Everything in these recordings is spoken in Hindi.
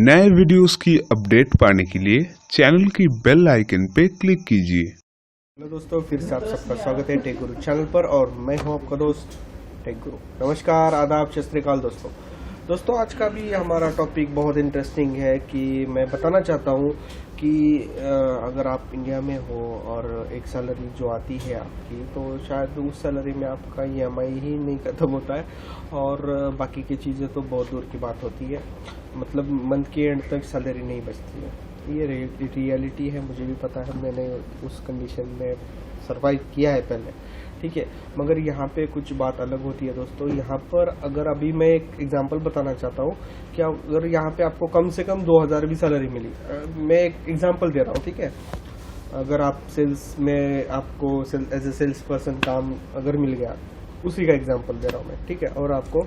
नए वीडियोस की अपडेट पाने के लिए चैनल की बेल आइकन पे क्लिक कीजिए। हेलो दोस्तों, फिर से आप सबका स्वागत है टेक गुरु चैनल पर और मैं हूं आपका दोस्त टेक गुरु। नमस्कार, आदाब, सत श्री अकाल दोस्तों आज का भी हमारा टॉपिक बहुत इंटरेस्टिंग है कि मैं बताना चाहता हूं कि अगर आप इंडिया में हो और एक सैलरी जो आती है आपकी, तो शायद उस सैलरी में आपका EMI ही नहीं ख़त्म होता है और बाकी की चीज़ें तो बहुत दूर की बात होती है। मतलब मंथ के एंड तक सैलरी नहीं बचती है। ये रियलिटी है, मुझे भी पता है, मैंने उस कंडीशन में सरवाइव किया है पहले, ठीक है। मगर यहाँ पे कुछ बात अलग होती है दोस्तों। यहाँ पर अगर अभी मैं एक एग्जांपल बताना चाहता हूँ कि अगर यहाँ पे आपको कम से कम 2000 भी सैलरी मिली, मैं एक एग्जांपल दे रहा हूँ, ठीक है। अगर आप सेल्स में आपको एज ए सेल्स पर्सन काम अगर मिल गया, उसी का एग्जाम्पल दे रहा हूँ मैं, ठीक है, और आपको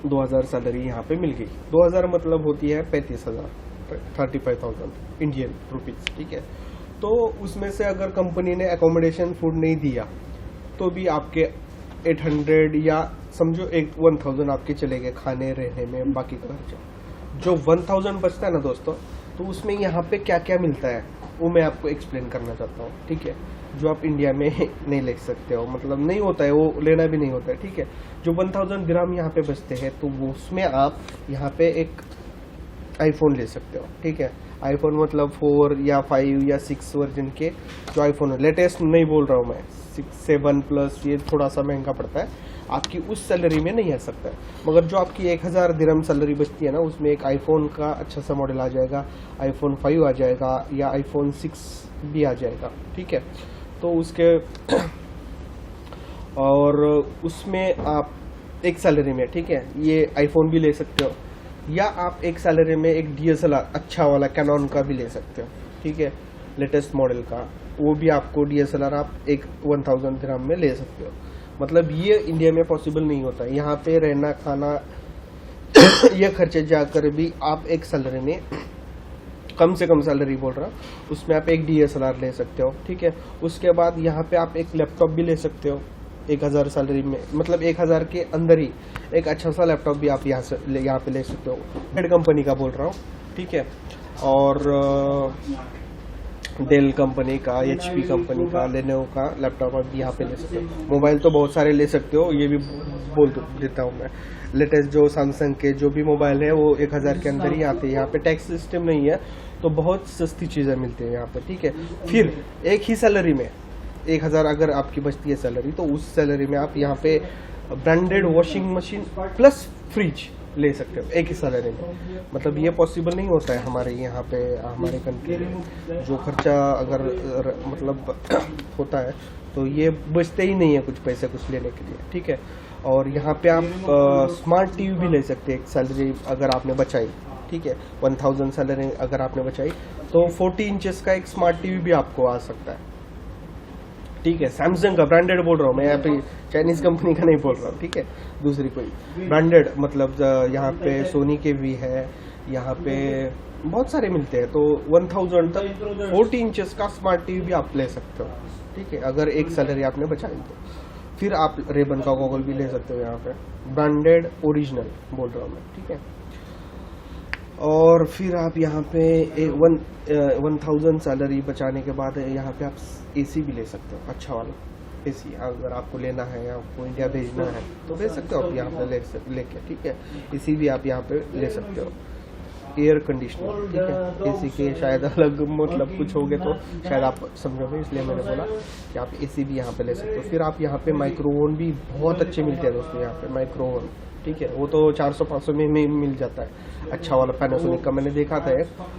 2000 सैलरी यहाँ पे मिल गई। 2000 मतलब होती है 35,000, 35,000 इंडियन रुपीज, ठीक है। तो उसमें से अगर कंपनी ने एकोमोडेशन फूड नहीं दिया तो भी आपके 800 या समझो 1000 आपके चले गए खाने रहने में, बाकी का खर्चा। जो 1000 बचता है ना दोस्तों, तो उसमें यहाँ पे क्या क्या मिलता है वो मैं आपको एक्सप्लेन करना चाहता हूँ, ठीक है। जो आप इंडिया में नहीं ले सकते हो, मतलब नहीं होता है, वो लेना भी नहीं होता है, ठीक है। जो 1000 दिरहम यहाँ पे बचते हैं, तो वो उसमें आप यहाँ पे एक आईफोन ले सकते हो, ठीक है। आईफोन मतलब 4 या 5 या 6 वर्जन के जो आईफोन है, लेटेस्ट नहीं बोल रहा हूँ मैं, 6, 7 प्लस, ये थोड़ा सा महंगा पड़ता है, आपकी उस सैलरी में नहीं आ सकता है। मगर जो आपकी 1000 दिरहम सैलरी बचती है ना, उसमें एक आईफोन का अच्छा सा मॉडल आ जाएगा, आईफोन 5 आ जाएगा या आईफोन 6 भी आ जाएगा, ठीक है। तो उसके और उसमें आप एक सैलरी में, ठीक है, ये आईफोन भी ले सकते हो, या आप एक सैलरी में एक DSLR अच्छा वाला कैनन का भी ले सकते हो, ठीक है, लेटेस्ट मॉडल का। वो भी आपको DSLR आप एक 1000 दिरहम में ले सकते हो। मतलब ये इंडिया में पॉसिबल नहीं होता है। यहाँ पे रहना खाना ये खर्चे जाकर भी आप एक सैलरी में, कम से कम सैलरी बोल रहा, उसमें आप एक DSLR ले सकते हो, ठीक है। उसके बाद यहाँ पे आप एक लैपटॉप भी ले सकते हो 1000 सैलरी में, मतलब 1000 के अंदर ही एक अच्छा सा लैपटॉप भी आप यहाँ पे ले सकते हो। हेड कंपनी का बोल रहा हूँ, ठीक है, और डेल कंपनी का, HP कंपनी का, लेनोवो का लैपटॉप आप यहाँ पे ले सकते हो। मोबाइल तो बहुत सारे ले सकते हो, ये भी बोल देता हूँ मैं। लेटेस्ट जो सैमसंग के जो भी मोबाइल है वो 1000 के अंदर ही आते हैं। यहाँ पे टैक्स सिस्टम नहीं है, तो बहुत सस्ती चीज़ें मिलती है यहाँ पे, ठीक है। फिर एक ही सैलरी में 1000 अगर आपकी बचती है सैलरी, तो उस सैलरी में आप यहाँ पे branded washing machine plus fridge ले सकते हो एक ही सैलरी में। मतलब ये पॉसिबल नहीं होता है हमारे यहाँ पे, हमारे कंट्री में जो खर्चा अगर मतलब होता है, तो ये बचते ही नहीं है कुछ पैसे कुछ लेने के लिए, ठीक है। और यहाँ पे आप स्मार्ट TV भी ले सकते हैं एक सैलरी अगर आपने बचाई, ठीक है। 1000 सैलरी अगर आपने बचाई, तो 40 इंचेस का एक स्मार्ट TV भी आपको आ सकता है, ठीक है। सैमसंग का ब्रांडेड बोल रहा हूँ मैं, यहाँ पे चाइनीज कंपनी का नहीं बोल रहा हूँ, ठीक है, दूसरी कोई ब्रांडेड। मतलब यहाँ पे सोनी के भी है, यहाँ पे बहुत सारे मिलते हैं। तो 1000 तक 40 इंचेस का स्मार्ट TV भी आप ले सकते हो, ठीक है, अगर एक सैलरी आपने बचाई तो। फिर आप रेबन का गॉगल भी ले सकते हो, यहाँ पे ब्रांडेड ओरिजिनल बोल रहा हूँ मैं, ठीक है। और फिर आप यहाँ पे 1000 सैलरी बचाने के बाद यहाँ पे आप AC भी ले सकते हो, अच्छा वाला AC अगर आपको लेना है या आपको इंडिया भेजना है तो ले सकते हो आप यहाँ पे लेके, ठीक है। AC भी आप यहाँ पे ले सकते हो, एयर कंडीशनर, ठीक है। AC के शायद अलग मतलब कुछ हो गए तो शायद आप समझोगे, इसलिए मैंने बोला कि आप AC भी यहाँ पे ले सकते हो। फिर आप यहाँ पे माइक्रोवेव भी बहुत अच्छे मिलते हैं दोस्तों, यहाँ पे माइक्रोवेव, ठीक है, वो तो 400-500 में मिल जाता है, अच्छा वाला पैनासोनिक का मैंने देखा था,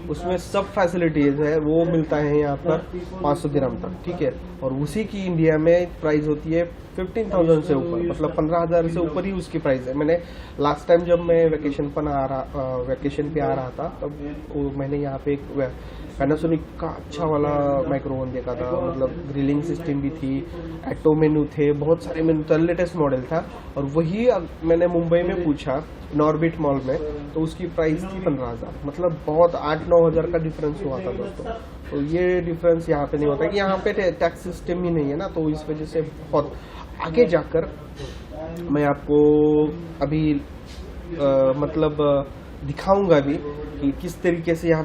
उसमें सब फैसिलिटीज है, वो मिलता है यहाँ पर 500 दिरहम तक, ठीक है। और उसी की इंडिया में प्राइस होती है 15,000 से ऊपर, मतलब 15,000 से ऊपर ही उसकी प्राइस है। मैंने लास्ट टाइम जब मैं वेकेशन पे आ रहा था, तब मैंने यहाँ पे एक पैनासोनिक का अच्छा वाला माइक्रोवेव देखा था, मतलब ग्रिलिंग सिस्टम भी थी, ऑटो मेनू थे, बहुत सारे मेनू था, लेटेस्ट मॉडल था। और वही मैंने मुंबई में पूछा नॉर्बिट मॉल में, तो उसकी प्राइस थी 15,000, मतलब बहुत 8-9 हज़ार का डिफरेंस हुआ था दोस्तों। तो ये डिफरेंस यहाँ पे नहीं होता है कि यहाँ पे टैक्स सिस्टम ही नहीं है ना, तो इस वजह से बहुत आगे जाकर मैं आपको अभी मतलब दिखाऊंगा भी कि किस तरीके से यहाँ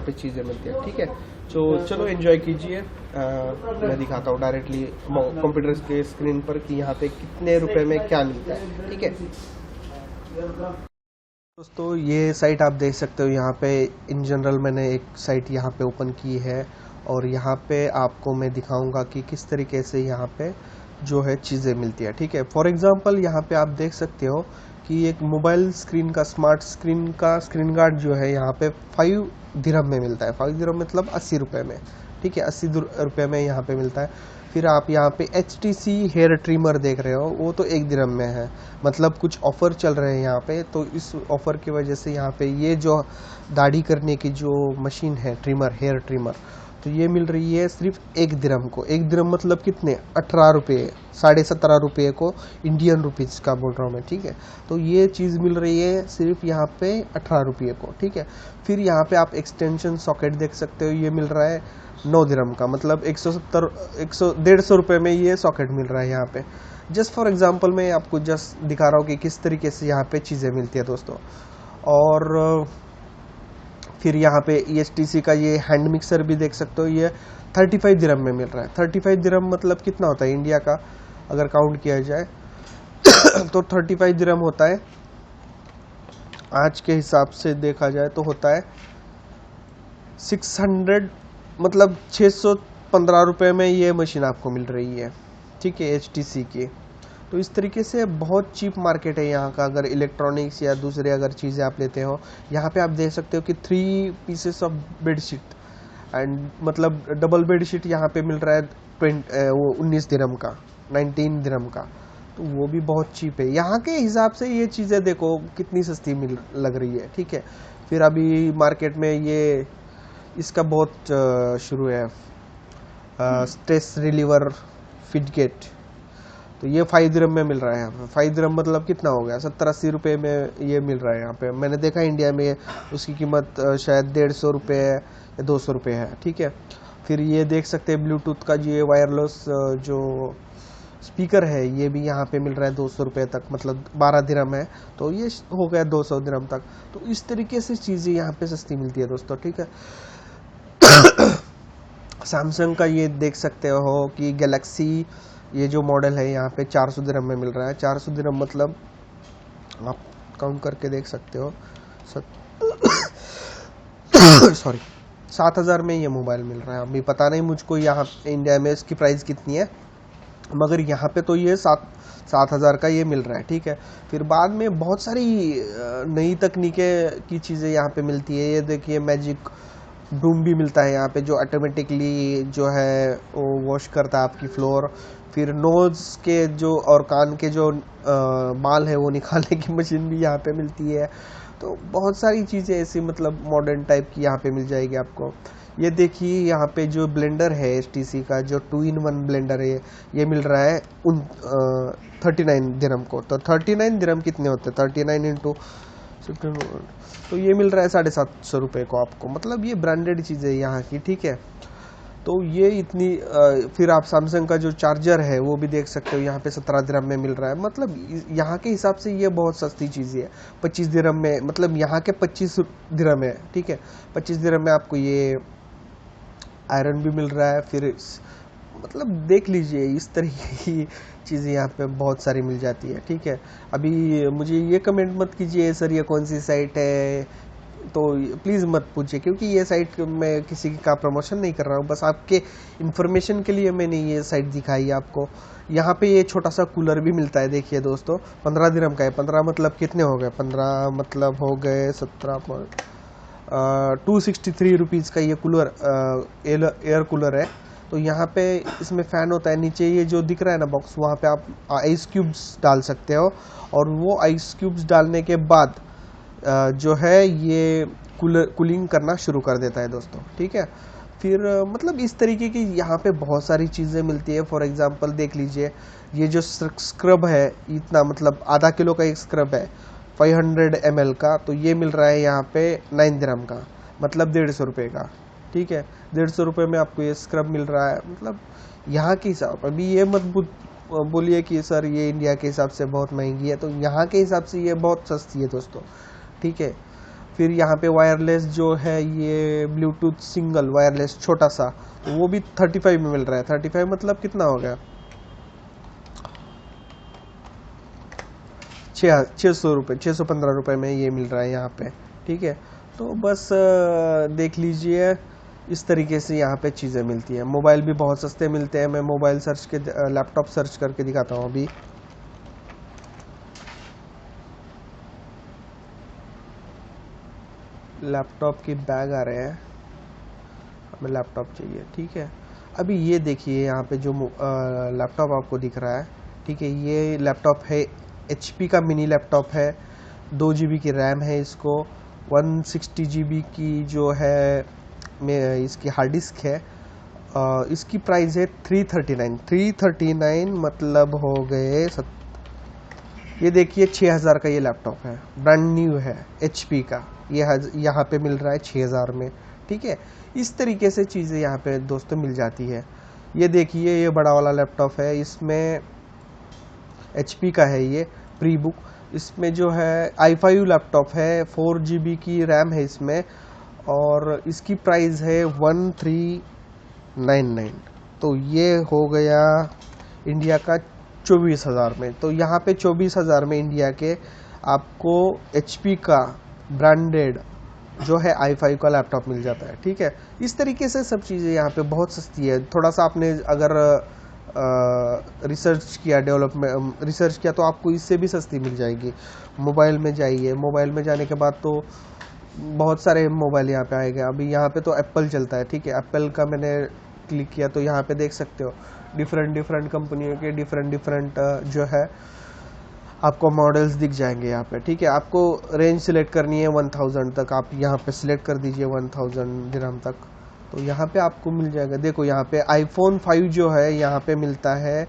पे चीज़ें मिलती है। ठीक है, तो चलो एंजॉय कीजिए। मैं दिखाता हूँ डायरेक्टली कंप्यूटर के स्क्रीन पर कि यहाँ पे कितने रुपए में क्या मिलता है। ठीक है दोस्तों, ये साइट आप देख सकते हो। यहाँ पे इन जनरल मैंने एक साइट यहाँ पे ओपन की है और यहाँ पे आपको मैं दिखाऊंगा कि किस तरीके से यहाँ पे जो है चीज़ें मिलती है। ठीक है, फॉर एग्जांपल यहाँ पे आप देख सकते हो कि एक मोबाइल स्क्रीन का स्मार्ट स्क्रीन का स्क्रीन गार्ड जो है यहाँ पे 5 दिरहम में मिलता है। 5 दिरहम मतलब 80 रुपये में। ठीक है, 80 रुपये में यहाँ पे मिलता है। फिर आप यहाँ पे HTC हेयर ट्रिमर देख रहे हो, वो तो 1 दिरहम में है। मतलब कुछ ऑफ़र चल रहे हैं यहाँ पे, तो इस ऑफ़र की वजह से यहाँ पे ये जो दाढ़ी करने की जो मशीन है ट्रिमर, हेयर ट्रिमर, तो ये मिल रही है सिर्फ 1 दिरहम को। 1 दिरहम मतलब कितने, 18 रुपये, 17.5 रुपये को, इंडियन रुपीज़ का बोल रहा हूँ मैं। ठीक है, तो ये चीज़ मिल रही है सिर्फ यहाँ पे 18 रुपये को। ठीक है, फिर यहाँ पे आप एक्सटेंशन सॉकेट देख सकते हो, ये मिल रहा है 9 दिरहम का। मतलब 150 रुपये में ये सॉकेट मिल रहा है यहाँ पे। जस्ट फॉर एग्जांपल मैं आपको जस्ट दिखा रहा हूँ कि किस तरीके से यहाँ पे चीज़ें मिलती है दोस्तों। और फिर यहाँ पे HTC का ये हैंड मिक्सर भी देख सकते हो, ये 35 दिरहम में मिल रहा है। 35 दिरहम मतलब कितना होता है इंडिया का, अगर काउंट किया जाए तो 35 दिरहम होता है, आज के हिसाब से देखा जाए तो होता है 600, मतलब 615 रुपये में ये मशीन आपको मिल रही है। ठीक है, HTC की। तो इस तरीके से बहुत चीप मार्केट है यहाँ का। अगर इलेक्ट्रॉनिक्स या दूसरे अगर चीज़ें आप लेते हो, यहाँ पे आप देख सकते हो कि 3 पीसेस ऑफ बेडशीट एंड मतलब डबल बेडशीट यहाँ पे मिल रहा है वो 19 दिरहम का, 19 दिरहम का। तो वो भी बहुत चीप है यहाँ के हिसाब से। ये चीज़ें देखो कितनी सस्ती लग रही है। ठीक है, फिर अभी मार्केट में ये इसका बहुत शुरू है, स्ट्रेस रिलीवर फिडगेट, तो ये 5 दिरहम में मिल रहा है यहाँ पे। 5 दिरहम मतलब कितना हो गया, 70-80 रुपये में ये मिल रहा है यहाँ पे। मैंने देखा इंडिया में उसकी कीमत शायद 150 रुपये या 200 रुपये है। ठीक है, फिर ये देख सकते हैं ब्लूटूथ का ये वायरलेस जो स्पीकर है, ये भी यहाँ पे मिल रहा है 200 रुपये तक, मतलब 12 दिरहम है, तो ये हो गया 200 दिरहम तक। तो इस तरीके से चीज़ें यहाँ पे सस्ती मिलती है दोस्तों। ठीक है, सैमसंग का ये देख सकते हो कि गैलेक्सी ये जो मॉडल है यहाँ पे 400 दिरहम में मिल रहा है। 400 दिरहम मतलब आप काउंट करके देख सकते हो, सॉरी 7000 में ये मोबाइल मिल रहा है। अभी पता नहीं मुझको यहाँ इंडिया में इसकी प्राइस कितनी है, मगर यहाँ पे तो ये 7,000 का ये मिल रहा है। ठीक है, फिर बाद में बहुत सारी नई तकनीकें की चीज़ें यहाँ पे मिलती है। ये देखिए मैजिक ब्रूम भी मिलता है यहाँ पे, जो ऑटोमेटिकली जो है वो वॉश करता है आपकी फ्लोर। फिर नोज़ के जो और कान के जो बाल है वो निकालने की मशीन भी यहाँ पे मिलती है। तो बहुत सारी चीज़ें ऐसी मतलब मॉडर्न टाइप की यहाँ पे मिल जाएगी आपको। ये देखिए यहाँ पे जो ब्लेंडर है HTC का, जो 2-in-1 ब्लेंडर है, ये मिल रहा है 39 दिरहम को। तो 39 दिरहम कितने होते हैं, 39 इंटू 16, तो ये मिल रहा है 750 रुपये को आपको। मतलब ये ब्रांडेड चीज़ें यहाँ की। ठीक है, तो ये इतनी फिर आप सैमसंग का जो चार्जर है वो भी देख सकते हो, यहाँ पे 17 दिरहम में मिल रहा है। मतलब यहाँ के हिसाब से ये बहुत सस्ती चीज़ है। 25 दिरहम में, मतलब यहाँ के 25 दिरहम है। ठीक है, 25 दिरहम में आपको ये आयरन भी मिल रहा है। फिर मतलब देख लीजिए, इस तरीके की चीज़ें यहाँ पे बहुत सारी मिल जाती है। ठीक है, अभी मुझे ये कमेंट मत कीजिए सर ये कौन सी साइट है, तो प्लीज़ मत पूछिए, क्योंकि ये साइट मैं किसी का प्रमोशन नहीं कर रहा हूँ, बस आपके इन्फॉर्मेशन के लिए मैंने ये साइट दिखाई आपको। यहाँ पे ये छोटा सा कूलर भी मिलता है, देखिए दोस्तों, 15 दिरहम का है। 15 मतलब कितने हो गए, 15 मतलब हो गए 263 रुपीज़ का ये कूलर, एयर कूलर है। तो यहाँ पे इसमें फ़ैन होता है, नीचे ये जो दिख रहा है ना बॉक्स, वहाँ पे आप आइस क्यूब्स डाल सकते हो, और वो आइस क्यूब्स डालने के बाद जो है ये कूलिंग करना शुरू कर देता है दोस्तों। ठीक है, फिर मतलब इस तरीके की यहाँ पे बहुत सारी चीज़ें मिलती है। फॉर एग्जांपल देख लीजिए, ये जो स्क्रब है, इतना मतलब आधा किलो का एक स्क्रब है 500 ml का, तो ये मिल रहा है यहाँ पे 9 दिरहम का, मतलब 150 रुपये का। ठीक है, 150 रुपये में आपको ये स्क्रब मिल रहा है। मतलब यहाँ के हिसाब, अभी ये मत बोलिए कि सर ये इंडिया के हिसाब से बहुत महंगी है, तो यहाँ के हिसाब से ये बहुत सस्ती है दोस्तों। ठीक है। फिर यहाँ पे वायरलेस जो है ये ब्लूटूथ सिंगल वायरलेस छोटा सा, तो वो भी 35 में मिल रहा है। 35 मतलब कितना हो गया, 600 रुपये, 615 रुपये में ये मिल रहा है यहाँ पे, ठीक है। तो बस देख लीजिए, इस तरीके से यहाँ पे चीज़ें मिलती हैं। मोबाइल भी बहुत सस्ते मिलते हैं। मैं मोबाइल सर्च के लैपटॉप सर्च करके दिखाता हूँ अभी। लैपटॉप की बैग आ रहे हैं, हमें लैपटॉप चाहिए, ठीक है। अभी ये देखिए यहाँ पे जो लैपटॉप आपको दिख रहा है, ठीक है, ये लैपटॉप है HP का मिनी लैपटॉप है। 2 GB की रैम है इसको, 160 GB की जो है इसकी हार्ड डिस्क है। इसकी प्राइस है 339 मतलब हो गए ये देखिए 6000 का ये लैपटॉप है, ब्रांड न्यू है HP का। ये यहाँ पे मिल रहा है 6000 में, ठीक है। इस तरीके से चीज़ें यहाँ पे दोस्तों मिल जाती है। ये देखिए ये बड़ा वाला लैपटॉप है, इसमें HP का है ये प्री बुक। इसमें जो है i5 लैपटॉप है, 4 GB की रैम है इसमें, और इसकी प्राइस है 1399। तो ये हो गया इंडिया का 24,000 में। तो यहाँ पे 24,000 में इंडिया के आपको HP का ब्रांडेड जो है i5 का लैपटॉप मिल जाता है, ठीक है। इस तरीके से सब चीज़ें यहाँ पे बहुत सस्ती है। थोड़ा सा आपने अगर रिसर्च किया, डेवलपमेंट रिसर्च किया, तो आपको इससे भी सस्ती मिल जाएगी। मोबाइल में जाइए, मोबाइल में जाने के बाद तो बहुत सारे मोबाइल यहाँ पे आएंगे। अभी यहाँ पे तो एप्पल चलता है, ठीक है। एप्पल का मैंने क्लिक किया तो यहाँ पे देख सकते हो डिफरेंट कंपनियों के डिफरेंट जो है आपको मॉडल्स दिख जाएंगे यहाँ पे, ठीक है। आपको रेंज सिलेक्ट करनी है 1000 तक, आप यहाँ पे सिलेक्ट कर दीजिए 1000 दिरहम तक, तो यहाँ पे आपको मिल जाएगा। देखो यहाँ पे iPhone 5 जो है यहाँ पे मिलता है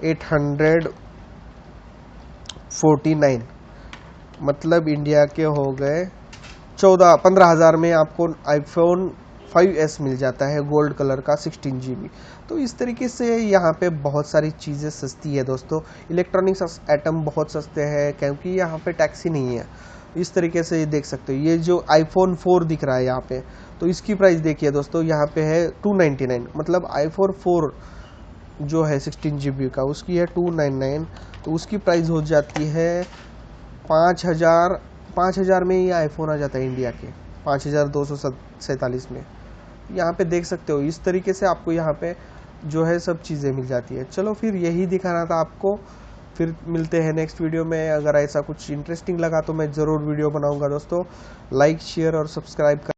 849, मतलब इंडिया के हो गए 15,000 में आपको iPhone 5s मिल जाता है, गोल्ड कलर का 16 GB। तो इस तरीके से यहाँ पे बहुत सारी चीज़ें सस्ती है दोस्तों। इलेक्ट्रॉनिक्स आइटम बहुत सस्ते हैं क्योंकि यहाँ पे टैक्स ही नहीं है। इस तरीके से देख सकते हो, ये जो iPhone 4 दिख रहा है यहाँ पे, तो इसकी प्राइस देखिए दोस्तों, यहाँ पे है 299, मतलब iPhone 4 जो है 16 GB का उसकी है 299। तो उसकी प्राइस हो जाती है 5,000 में ये आईफोन आ जाता है इंडिया के, 5,247 में। यहाँ पे देख सकते हो, इस तरीके से आपको यहाँ पे जो है सब चीज़ें मिल जाती है। चलो फिर यही दिखाना था आपको, फिर मिलते हैं नेक्स्ट वीडियो में। अगर ऐसा कुछ इंटरेस्टिंग लगा तो मैं ज़रूर वीडियो बनाऊंगा दोस्तों। लाइक शेयर और सब्सक्राइब कर